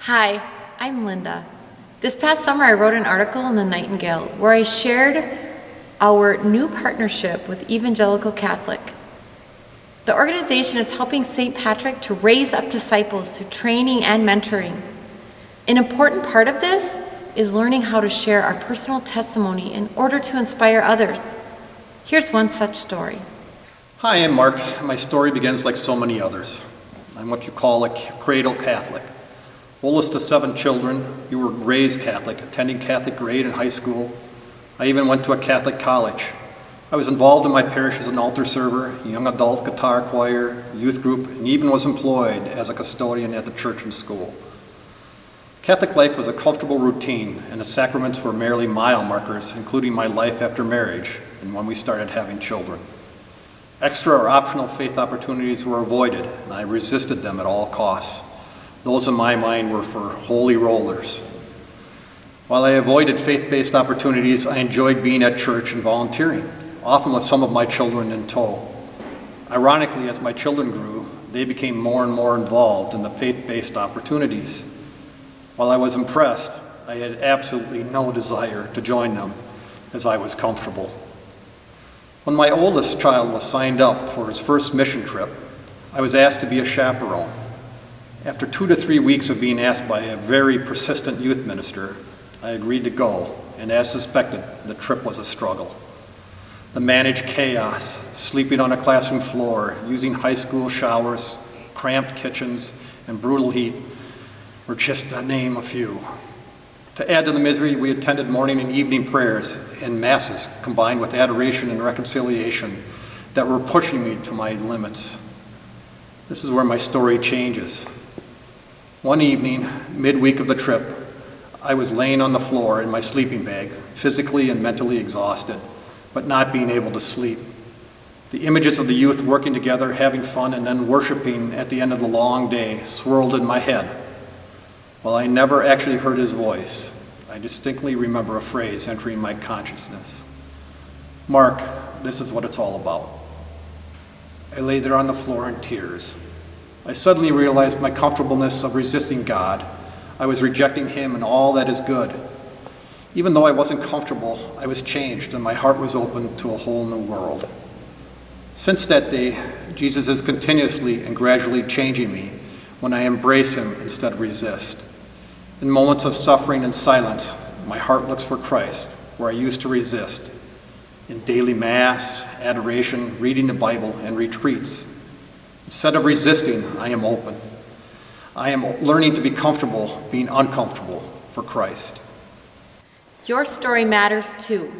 Hi, I'm Linda. This past summer I wrote an article in the Nightingale where I shared our new partnership with Evangelical Catholic. The organization is helping St. Patrick to raise up disciples through training and mentoring. An important part of this is learning how to share our personal testimony in order to inspire others. Here's one such story. Hi, I'm Mark. My story begins like so many others. I'm what you call a cradle Catholic. Oldest of 7 children, you were raised Catholic, attending Catholic grade in high school. I even went to a Catholic college. I was involved in my parish as an altar server, young adult guitar choir, youth group, and even was employed as a custodian at the church and school. Catholic life was a comfortable routine, and the sacraments were merely mile markers, including my life after marriage and when we started having children. Extra or optional faith opportunities were avoided, and I resisted them at all costs. Those in my mind were for holy rollers. While I avoided faith-based opportunities, I enjoyed being at church and volunteering, often with some of my children in tow. Ironically, as my children grew, they became more and more involved in the faith-based opportunities. While I was impressed, I had absolutely no desire to join them, as I was comfortable. When my oldest child was signed up for his first mission trip, I was asked to be a chaperone. After 2 to 3 weeks of being asked by a very persistent youth minister, I agreed to go, and as suspected, the trip was a struggle. The managed chaos, sleeping on a classroom floor, using high school showers, cramped kitchens, and brutal heat were just to name a few. To add to the misery, we attended morning and evening prayers and masses combined with adoration and reconciliation that were pushing me to my limits. This is where my story changes. One evening, midweek of the trip, I was laying on the floor in my sleeping bag, physically and mentally exhausted, but not being able to sleep. The images of the youth working together, having fun, and then worshiping at the end of the long day swirled in my head. While I never actually heard his voice, I distinctly remember a phrase entering my consciousness. "Mark, this is what it's all about." I lay there on the floor in tears. I suddenly realized my comfortableness of resisting God. I was rejecting Him and all that is good. Even though I wasn't comfortable, I was changed and my heart was open to a whole new world. Since that day, Jesus is continuously and gradually changing me when I embrace Him instead of resist. In moments of suffering and silence, my heart looks for Christ, where I used to resist. In daily mass, adoration, reading the Bible, and retreats. Instead of resisting, I am open. I am learning to be comfortable being uncomfortable for Christ. Your story matters too.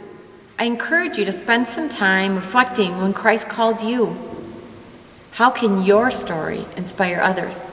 I encourage you to spend some time reflecting when Christ called you. How can your story inspire others?